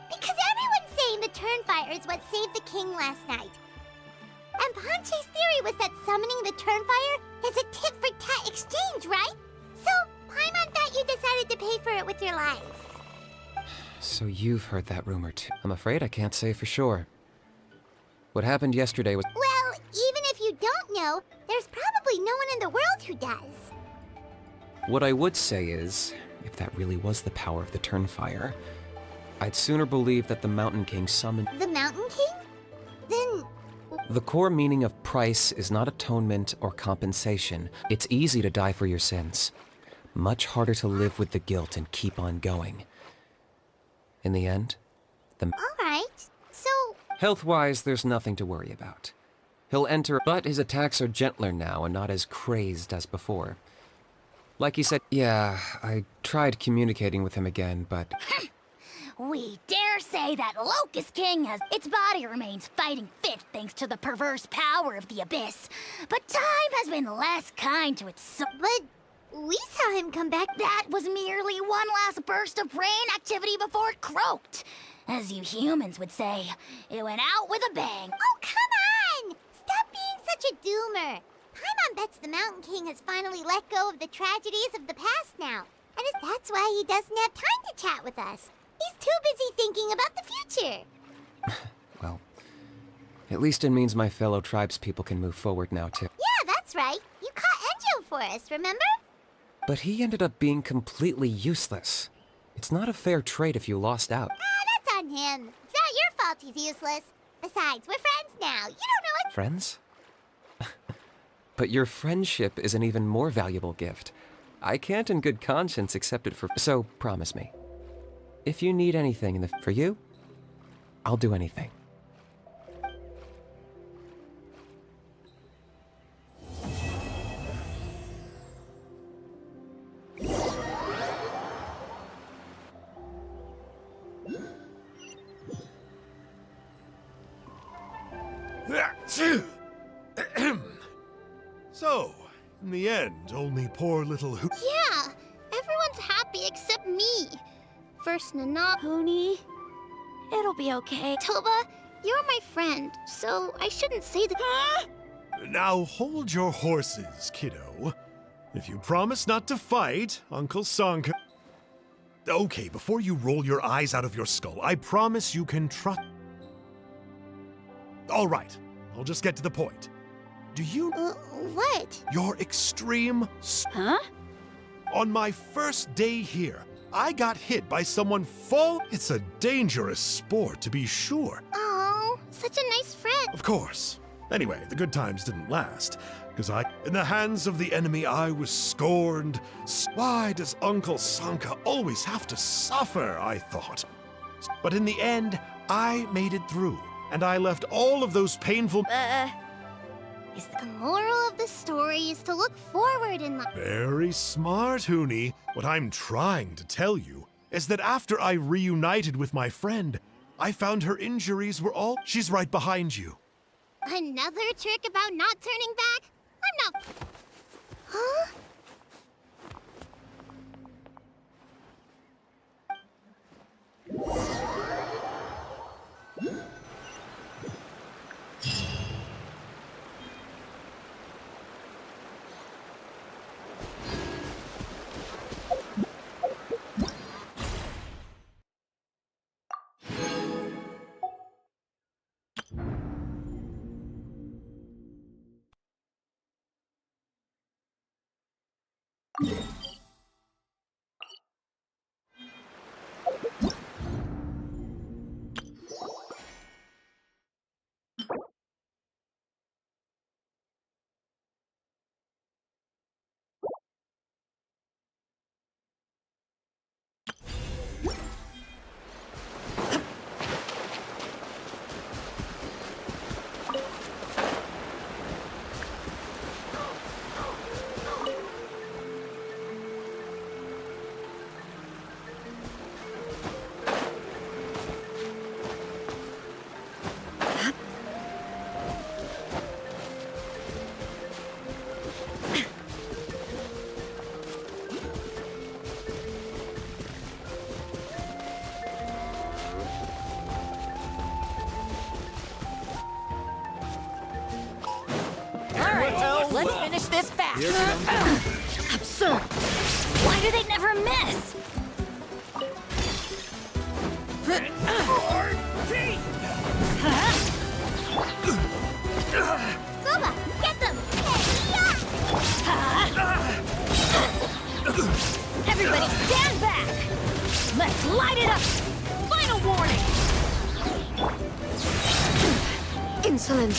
because everyone's saying the Turnfire is what saved the king last night. And Ponche's theory was that summoning the Turnfire is a tit-for-tat exchange, right? So, Paimon thought you decided to pay for it with your life. So you've heard that rumor too. I'm afraid I can't say for sure. What happened yesterday was... Well, even if you don't know, there's probably no one in the world who does. What I would say is, if that really was the power of the Turnfire, I'd sooner believe that the Mountain King summoned... The Mountain King? Then... The core meaning of price is not atonement or compensation. It's easy to die for your sins. Much harder to live with the guilt and keep on going. In the end, Alright, so... health-wise, there's nothing to worry about. He'll enter, but his attacks are gentler now and not as crazed as before. Like he said, yeah, I tried communicating with him again, but... We dare say that Locust King has... Its body remains fighting fit thanks to the perverse power of the Abyss. But time has been less kind to its soul. But we saw him come back. That was merely one last burst of brain activity before it croaked. As you humans would say, it went out with a bang. Oh, come on! Stop being such a doomer. Paimon bets the Mountain King has finally let go of the tragedies of the past now. And that's why he doesn't have time to chat with us. He's too busy thinking about the future. Well, at least it means my fellow tribespeople can move forward now, too. Yeah, that's right. You caught Enjo for us, remember? But he ended up being completely useless. It's not a fair trade if you lost out. That's on him. It's not your fault he's useless. Besides, we're friends now. You don't know what... Friends? But your friendship is an even more valuable gift. I can't in good conscience accept it for... So, promise me. If you need anything for you, I'll do anything. So, in the end, only poor little Yeah, everyone's happy except me. First Nana, Hoonie, it'll be okay. Toba, you're my friend, so I shouldn't say the. Huh? Now hold your horses, kiddo. If you promise not to fight, Uncle Sanka... Okay, before you roll your eyes out of your skull, I promise you can trust... All right, I'll just get to the point. Do you... What? Your extreme... Huh? On my first day here, I got hit by someone fall... It's a dangerous sport, to be sure. Oh, such a nice friend. Of course. Anyway, the good times didn't last, because in the hands of the enemy, I was scorned. Why does Uncle Sanka always have to suffer, I thought. But in the end, I made it through, and I left all of those painful... The moral of the story is to look forward in life. Very smart, Hoonie. What I'm trying to tell you is that after I reunited with my friend, I found her injuries were all... She's right behind you. Another trick about not turning back? I'm not... Huh? Let's finish this fast. Absurd. Why do they never miss? Bubba, get them! Everybody stand back! Let's light it up! Final warning! Insolent.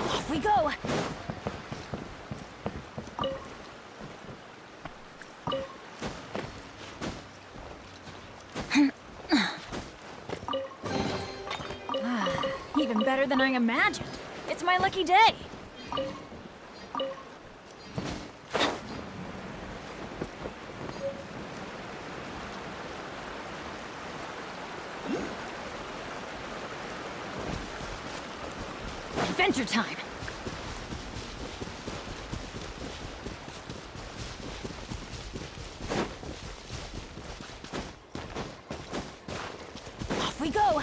Off we go! Even better than I imagined. It's my lucky day. Adventure time! Off we go!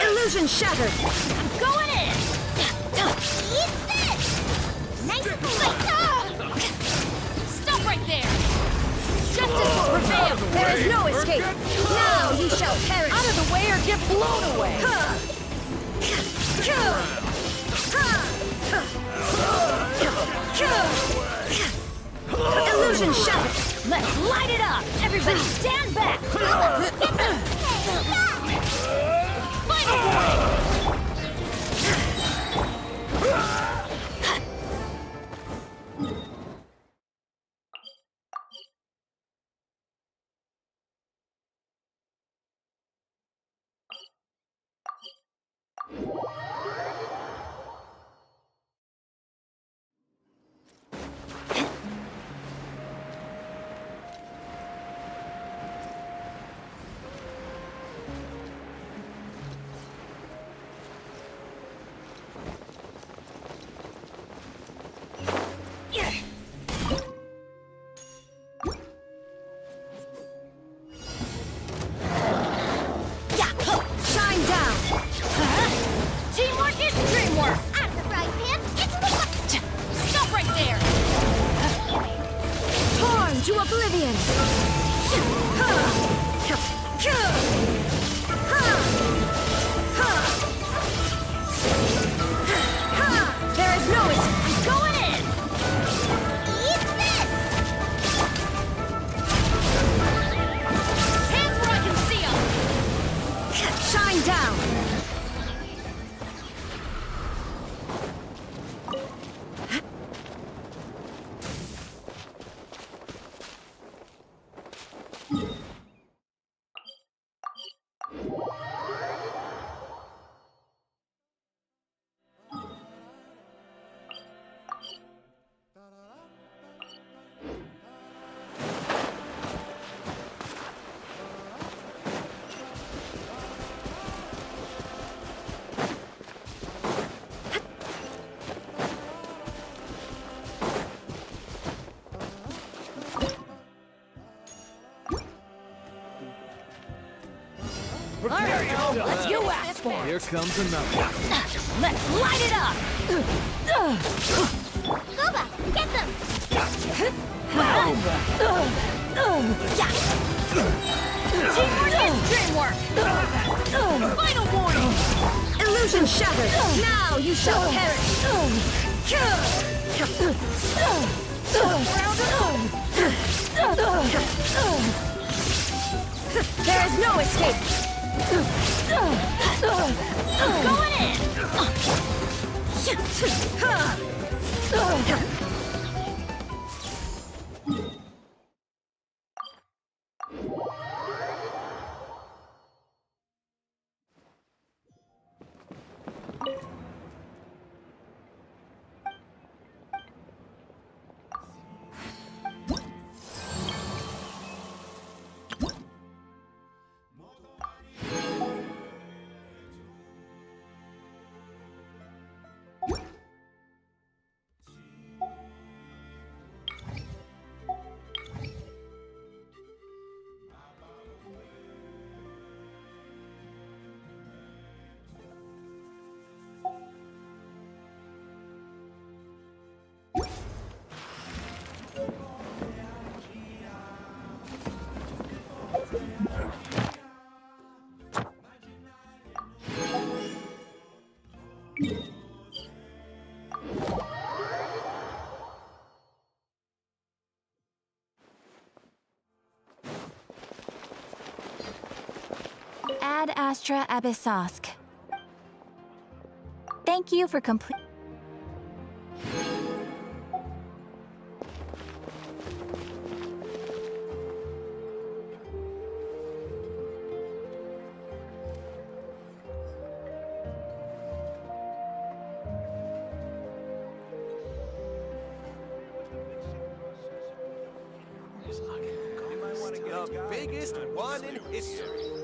Illusion shattered! I'm going in! Eat this! Nice and sweet! Stop right there! Justice will prevail! There is no escape! Now you shall perish! Out of the way or get blown away! Illusion shattered! Let's light it up! Everybody stand back! Final warning! Shine down! Teamwork is dreamwork! Out of the frying pan, into the fire! Stop right there! Torn to oblivion! There is no escape! I'm going in! Eat this! Hands where I can see 'em! Shine down! Let's you asked for it! Here comes another. Let's light it up! Gooba, get them! Teamwork is dreamwork! Final warning! Illusion shattered! Now you shall perish! There is no escape! Going in! Ad Astra Abyssosk. Thank you for complete. the biggest one in history.